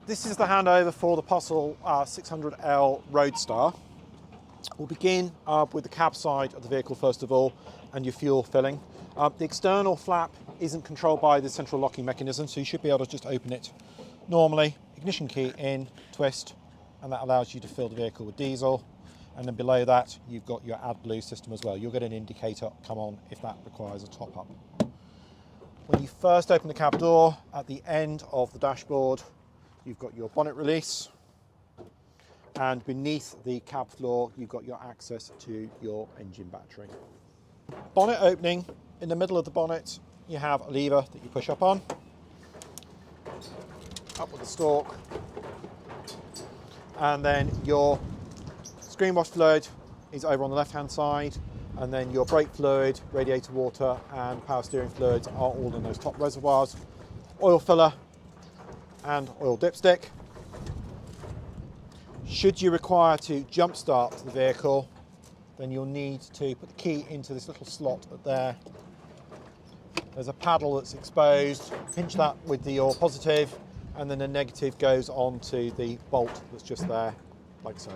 This is the handover for the Possl 600L Roadstar. We'll begin with the cab side of the vehicle first of all, and your fuel filling. The external flap isn't controlled by the central locking mechanism, so you should be able to just open it normally. Ignition key in, twist, and that allows you to fill the vehicle with diesel. And then below that, you've got your AdBlue system as well. You'll get an indicator come on if that requires a top up. When you first open the cab door, at the end of the dashboard, you've got your bonnet release, and beneath the cab floor, you've got your access to your engine battery. Bonnet opening, in the middle of the bonnet, you have a lever that you push up on, up with the stalk, and then your screen wash fluid is over on the left-hand side, and then your brake fluid, radiator water, and power steering fluids are all in those top reservoirs. Oil filler and oil dipstick. Should you require to jump start the vehicle, then you'll need to put the key into this little slot there. There's a paddle that's exposed, pinch that with your positive, and then the negative goes onto the bolt that's just there, like so.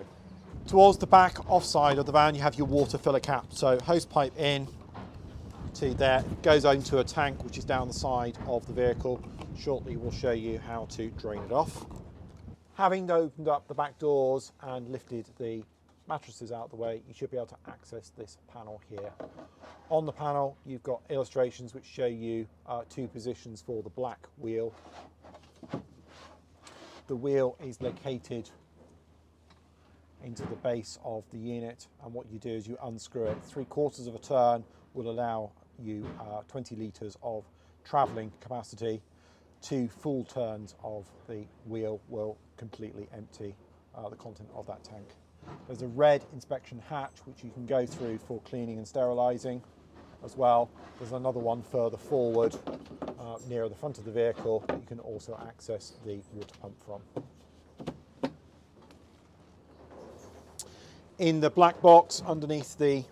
Towards the back offside of the van, you have your water filler cap. So hose pipe in to there, goes into a tank which is down the side of the vehicle. Shortly we'll show you how to drain it off. Having opened up the back doors and lifted the mattresses out of the way, you should be able to access this panel here. On the panel, you've got illustrations which show you two positions for the black wheel. The wheel is located into the base of the unit, and what you do is you unscrew it. 3/4 of a turn will allow you 20 litres of travelling capacity. 2 full turns of the wheel will completely empty the content of that tank. There's a red inspection hatch which you can go through for cleaning and sterilising as well. There's another one further forward near the front of the vehicle that you can also access the water pump from. In the black box underneath the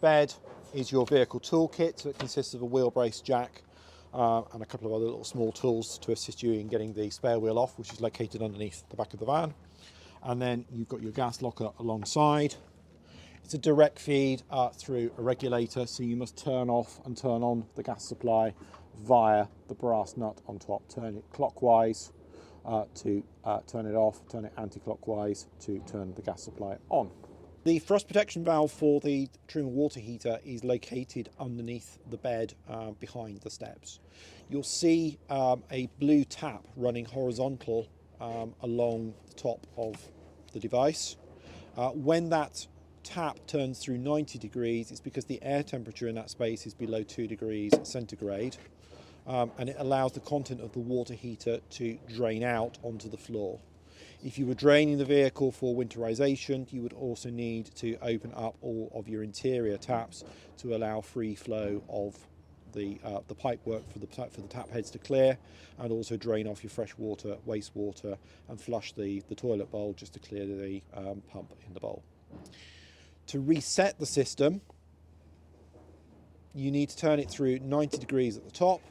bed is your vehicle toolkit. So it consists of a wheel brace jack and a couple of other little small tools to assist you in getting the spare wheel off, which is located underneath the back of the van. And then you've got your gas locker alongside. It's a direct feed through a regulator, so you must turn off and turn on the gas supply via the brass nut on top. Turn it clockwise to turn it off, turn it anti-clockwise to turn the gas supply on. The frost protection valve for the trim water heater is located underneath the bed behind the steps. You'll see a blue tap running horizontal along the top of the device. When that tap turns through 90 degrees, it's because the air temperature in that space is below 2 degrees centigrade, and it allows the content of the water heater to drain out onto the floor. If you were draining the vehicle for winterization, you would also need to open up all of your interior taps to allow free flow of the pipework for the tap heads to clear, and also drain off your fresh water, wastewater, and flush the toilet bowl just to clear the pump in the bowl. To reset the system, you need to turn it through 90 degrees at the top,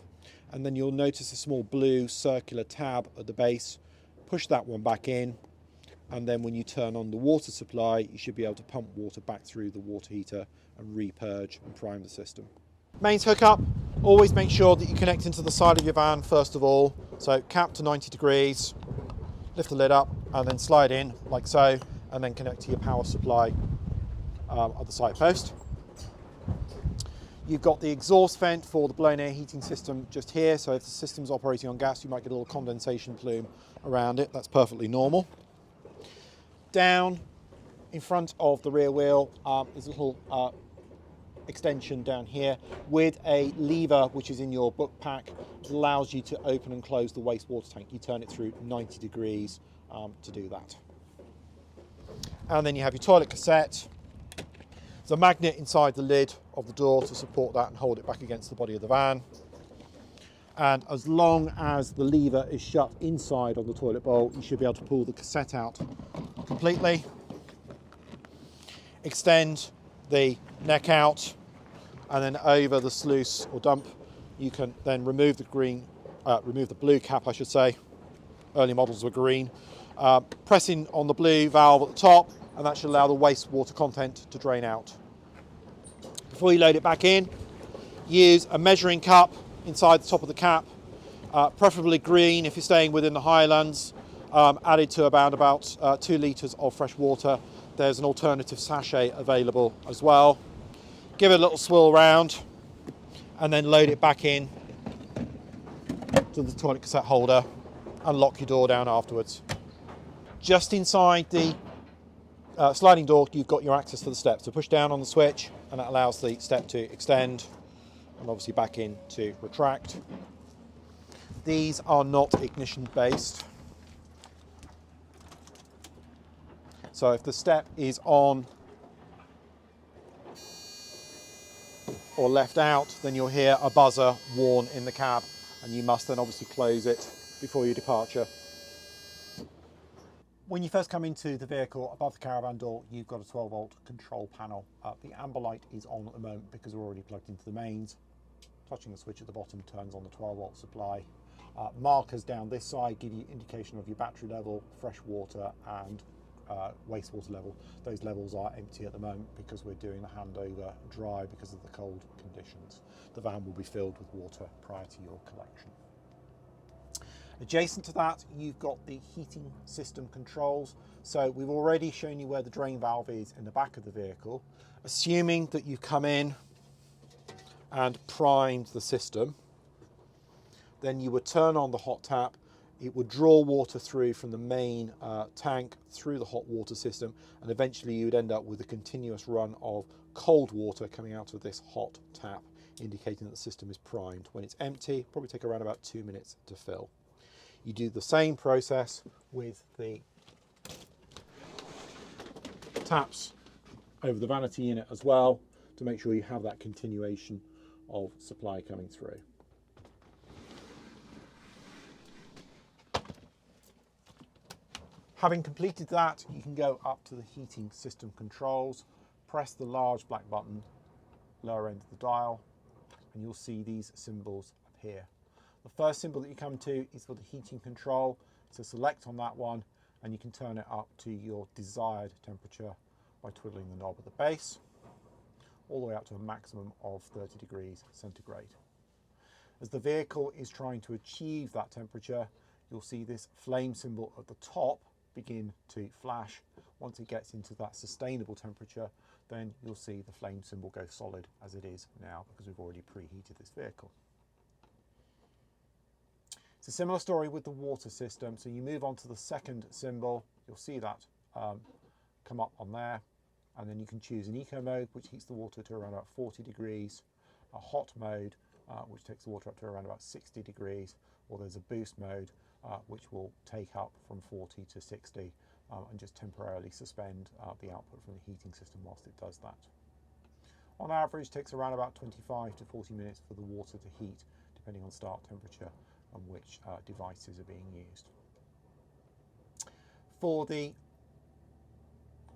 and then you'll notice a small blue circular tab at the base. Push that one back in, and then when you turn on the water supply, you should be able to pump water back through the water heater and re-purge and prime the system. Mains hookup, always make sure that you connect into the side of your van first of all. So cap to 90 degrees, lift the lid up, and then slide in like so, and then connect to your power supply at the side post. You've got the exhaust vent for the blown air heating system just here, so if the system's operating on gas, you might get a little condensation plume around it. That's perfectly normal. Down in front of the rear wheel is a little extension down here with a lever which is in your book pack. It allows you to open and close the wastewater tank. You turn it through 90 degrees to do that. And then you have your toilet cassette. There's a magnet inside the lid of the door to support that and hold it back against the body of the van. And as long as the lever is shut inside on the toilet bowl, you should be able to pull the cassette out completely. Extend the neck out, and then over the sluice or dump, you can then remove the blue cap, I should say, early models were green. Pressing on the blue valve at the top, and that should allow the wastewater content to drain out. Before you load it back in, use a measuring cup inside the top of the cap, preferably green if you're staying within the highlands, added to about 2 litres of fresh water. There's an alternative sachet available as well. Give it a little swirl round and then load it back in to the toilet cassette holder and lock your door down afterwards. Just inside the sliding door, you've got your access for the step. So push down on the switch and that allows the step to extend and obviously back in to retract. These are not ignition based. So if the step is on or left out, then you'll hear a buzzer warn in the cab, and you must then obviously close it before your departure. When you first come into the vehicle, above the caravan door, you've got a 12-volt control panel. The amber light is on at the moment because we're already plugged into the mains. Touching the switch at the bottom turns on the 12-volt supply. Markers down this side give you indication of your battery level, fresh water and wastewater level. Those levels are empty at the moment because we're doing the handover dry because of the cold conditions. The van will be filled with water prior to your collection. Adjacent to that, you've got the heating system controls. So we've already shown you where the drain valve is in the back of the vehicle. Assuming that you've come in and primed the system, then you would turn on the hot tap. It would draw water through from the main tank through the hot water system, and eventually you would end up with a continuous run of cold water coming out of this hot tap, indicating that the system is primed. When it's empty, probably take around about 2 minutes to fill. You do the same process with the taps over the vanity unit as well to make sure you have that continuation of supply coming through. Having completed that, you can go up to the heating system controls, press the large black button, lower end of the dial, and you'll see these symbols appear. The first symbol that you come to is for the heating control, so select on that one and you can turn it up to your desired temperature by twiddling the knob at the base, all the way up to a maximum of 30 degrees centigrade. As the vehicle is trying to achieve that temperature, you'll see this flame symbol at the top begin to flash. Once it gets into that sustainable temperature, then you'll see the flame symbol go solid as it is now because we've already preheated this vehicle. It's a similar story with the water system. So you move on to the second symbol, you'll see that come up on there, and then you can choose an eco mode, which heats the water to around about 40 degrees, a hot mode, which takes the water up to around about 60 degrees, or there's a boost mode, which will take up from 40 to 60 and just temporarily suspend the output from the heating system whilst it does that. On average, it takes around about 25 to 40 minutes for the water to heat, depending on start temperature and which devices are being used. For the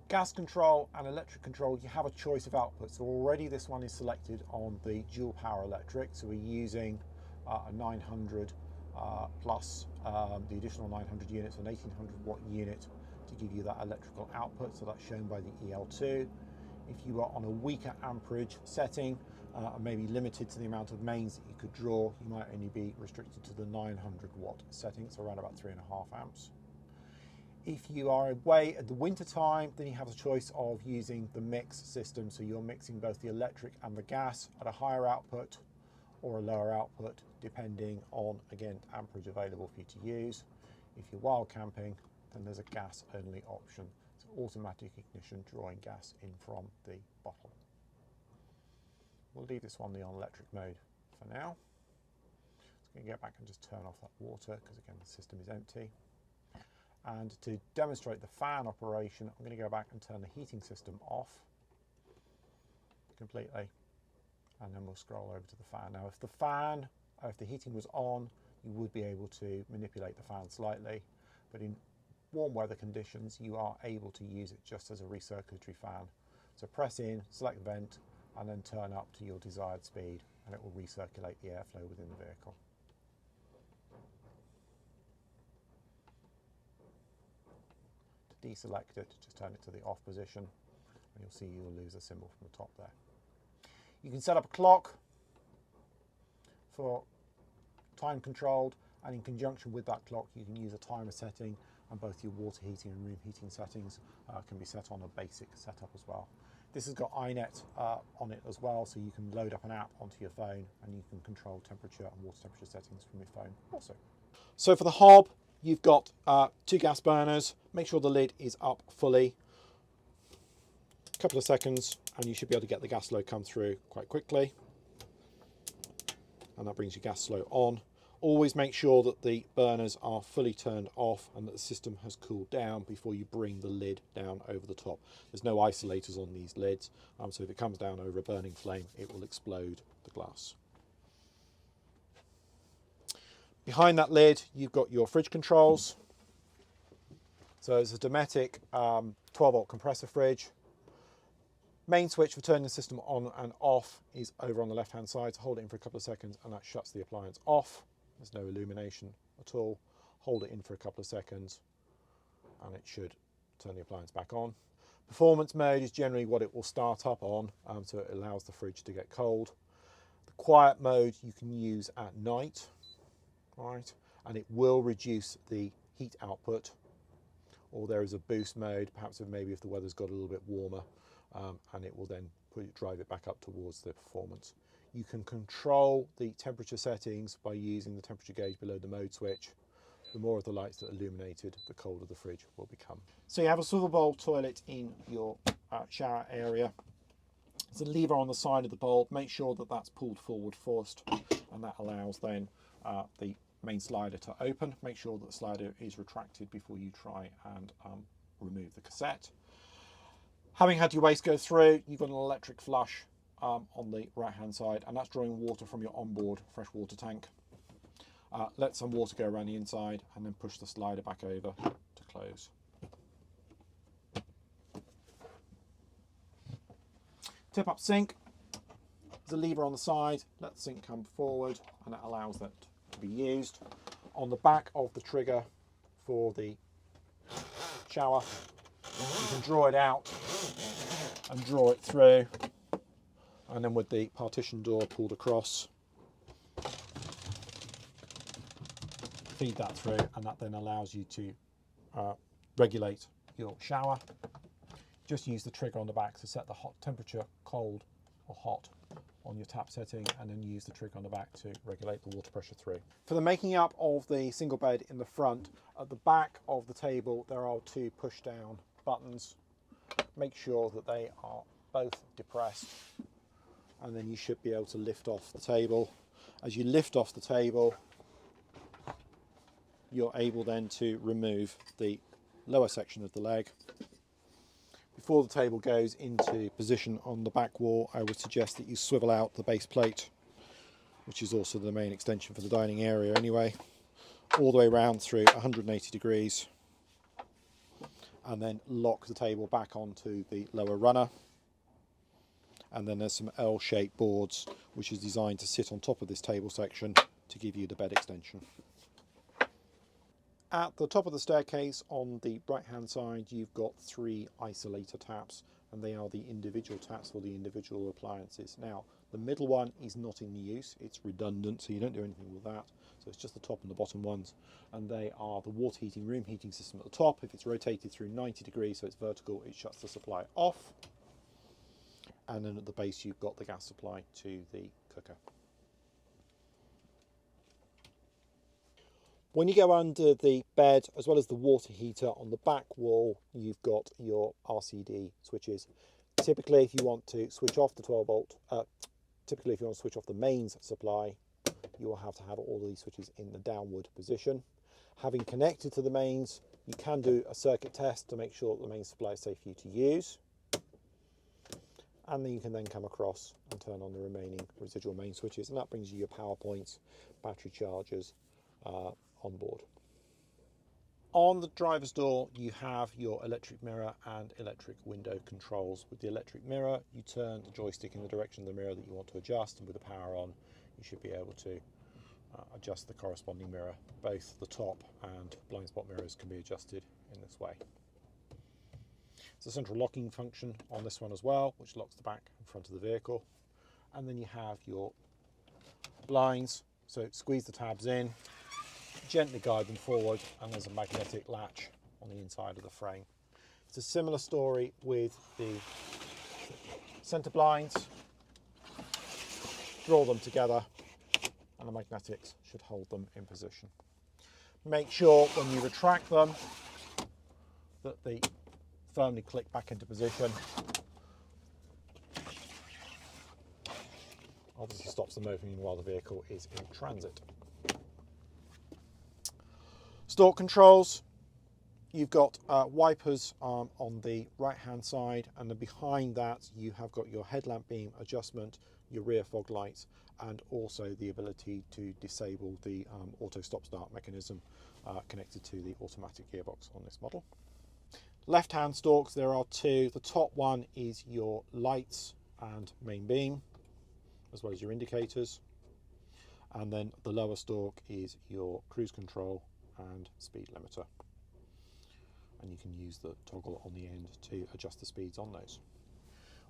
gas control and electric control, you have a choice of outputs. So already this one is selected on the dual power electric. So we're using a 900 plus the additional 900 units, an 1800 watt unit to give you that electrical output. So that's shown by the EL2. If you are on a weaker amperage setting, and maybe limited to the amount of mains that you could draw, you might only be restricted to the 900 watt setting, so around about 3.5 amps. If you are away at the winter time, then you have a choice of using the mix system. So you're mixing both the electric and the gas at a higher output or a lower output, depending on, again, amperage available for you to use. If you're wild camping, then there's a gas only option. So automatic ignition, drawing gas in from the bottle. We'll leave this one on electric mode for now. Just going to go back and just turn off that water because again the system is empty. And to demonstrate the fan operation, I'm going to go back and turn the heating system off completely, and then we'll scroll over to the fan. Now if the heating was on, you would be able to manipulate the fan slightly, but in warm weather conditions you are able to use it just as a recirculatory fan. So press in, select vent, and then turn up to your desired speed, and it will recirculate the airflow within the vehicle. deselect it, just turn it to the off position, and you'll see you'll lose a symbol from the top there. You can set up a clock for time controlled, and in conjunction with that clock you can use a timer setting, and both your water heating and room heating settings can be set on a basic setup as well. This has got iNet on it as well, so you can load up an app onto your phone and you can control temperature and water temperature settings from your phone also. So for the hob, you've got 2 gas burners. Make sure the lid is up fully. A couple of seconds and you should be able to get the gas flow come through quite quickly. And that brings your gas flow on. Always make sure that the burners are fully turned off and that the system has cooled down before you bring the lid down over the top. There's no isolators on these lids, so if it comes down over a burning flame, it will explode the glass. Behind that lid, you've got your fridge controls. So it's a Dometic 12-volt compressor fridge. Main switch for turning the system on and off is over on the left-hand side. So hold it in for a couple of seconds and that shuts the appliance off. There's no illumination at all. Hold it in for a couple of seconds and it should turn the appliance back on. Performance mode is generally what it will start up on, so it allows the fridge to get cold. The quiet mode you can use at night, right? And it will reduce the heat output. Or there is a boost mode, perhaps maybe if the weather's got a little bit warmer, and it will then drive it back up towards the performance. You can control the temperature settings by using the temperature gauge below the mode switch. The more of the lights that are illuminated, the colder the fridge will become. So you have a swivel bowl toilet in your shower area. There's a lever on the side of the bowl. Make sure that that's pulled forward first, and that allows then the main slider to open. Make sure that the slider is retracted before you try and remove the cassette. Having had your waste go through, you've got an electric flush on the right hand side, and that's drawing water from your onboard freshwater tank. Let some water go around the inside and then push the slider back over to close. Tip up sink. There's a lever on the side. Let the sink come forward and that allows that to be used. On the back of the trigger for the shower, you can draw it out and draw it through, and then with the partition door pulled across, feed that through, and that then allows you to regulate your shower. Just use the trigger on the back to set the hot temperature, cold or hot on your tap setting, and then use the trigger on the back to regulate the water pressure through. For the making up of the single bed in the front, at the back of the table there are 2 push down buttons. Make sure that they are both depressed, and then you should be able to lift off the table. As you lift off the table, you're able then to remove the lower section of the leg. Before the table goes into position on the back wall, I would suggest that you swivel out the base plate, which is also the main extension for the dining area anyway, all the way around through 180 degrees, and then lock the table back onto the lower runner. And then there's some L-shaped boards which is designed to sit on top of this table section to give you the bed extension. At the top of the staircase on the right hand side you've got 3 isolator taps, and they are the individual taps for the individual appliances. Now the middle one is not in use, it's redundant, so you don't do anything with that. So it's just the top and the bottom ones, and they are the water heating, room heating system at the top. If it's rotated through 90 degrees, so it's vertical, it shuts the supply off. And then at the base you've got the gas supply to the cooker. When you go under the bed, as well as the water heater on the back wall, you've got your Rcd switches. Typically if you want to switch off the 12 volt, typically if you want to switch off the mains supply, you will have to have all these switches in the downward position. Having connected to the mains, you can do a circuit test to make sure that the main supply is safe for you to use. And then you can then come across and turn on the remaining residual main switches, and that brings you your power points, battery chargers on board. On the driver's door you have your electric mirror and electric window controls. With the electric mirror you turn the joystick in the direction of the mirror that you want to adjust, and with the power on you should be able to adjust the corresponding mirror. Both the top and blind spot mirrors can be adjusted in this way. There's a central locking function on this one as well, which locks the back and front of the vehicle. And then you have your blinds, so squeeze the tabs in, gently guide them forward, and there's a magnetic latch on the inside of the frame. It's a similar story with the centre blinds. Draw them together and the magnetics should hold them in position. Make sure when you retract them that they firmly click back into position. Obviously stops the moving while the vehicle is in transit. Stalk controls. You've got wipers on the right hand side, and then behind that you have got your headlamp beam adjustment, your rear fog lights, and also the ability to disable the auto stop start mechanism connected to the automatic gearbox on this model. Left hand stalks, there are two. The top one is your lights and main beam, as well as your indicators, and then the lower stalk is your cruise control and speed limiter, and you can use the toggle on the end to adjust the speeds on those.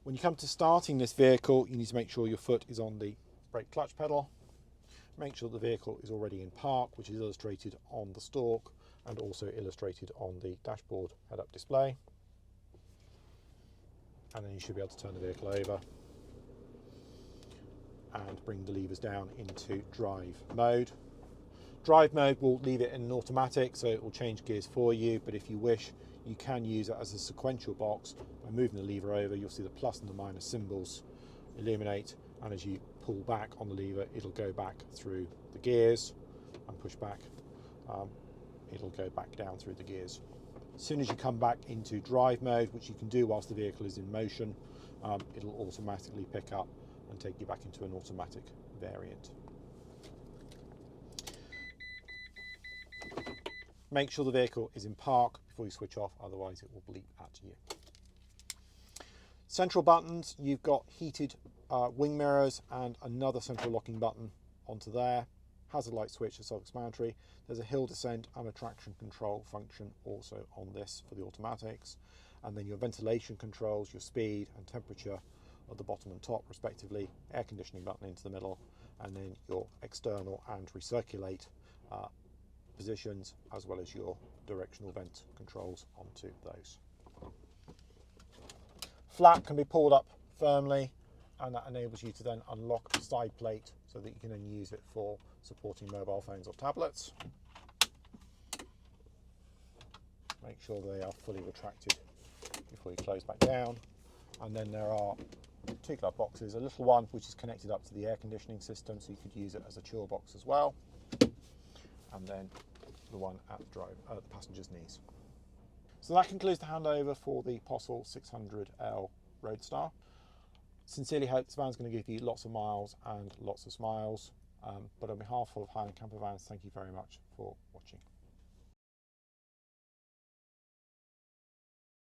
When you come to starting this vehicle, you need to make sure your foot is on the brake clutch pedal. Make sure the vehicle is already in park, which is illustrated on the stalk and also illustrated on the dashboard head-up display. And then you should be able to turn the vehicle over and bring the levers down into drive mode. Drive mode will leave it in automatic, so it will change gears for you, but if you wish, you can use it as a sequential box. By moving the lever over, you'll see the plus and the minus symbols illuminate, and as you pull back on the lever, it'll go back through the gears, and push back, it'll go back down through the gears. As soon as you come back into drive mode, which you can do whilst the vehicle is in motion, it'll automatically pick up and take you back into an automatic variant. Make sure the vehicle is in park before you switch off, otherwise it will bleep at you. Central buttons, you've got heated wing mirrors and another central locking button onto there. Hazard light switch is self-explanatory. There's a hill descent and a traction control function also on this for the automatics. And then your ventilation controls, your speed and temperature at the bottom and top respectively, air conditioning button into the middle, and then your external and recirculate positions, as well as your directional vent controls onto those. Flap can be pulled up firmly, and that enables you to then unlock the side plate so that you can then use it for supporting mobile phones or tablets. Make sure they are fully retracted before you close back down. And then there are two glove boxes, a little one which is connected up to the air conditioning system, so you could use it as a chill box as well, and then the one at the passenger's knees. So that concludes the handover for the Possl 600L Roadstar. Sincerely hope this van's going to give you lots of miles and lots of smiles, but on behalf of Highland Camper Vans, thank you very much for watching.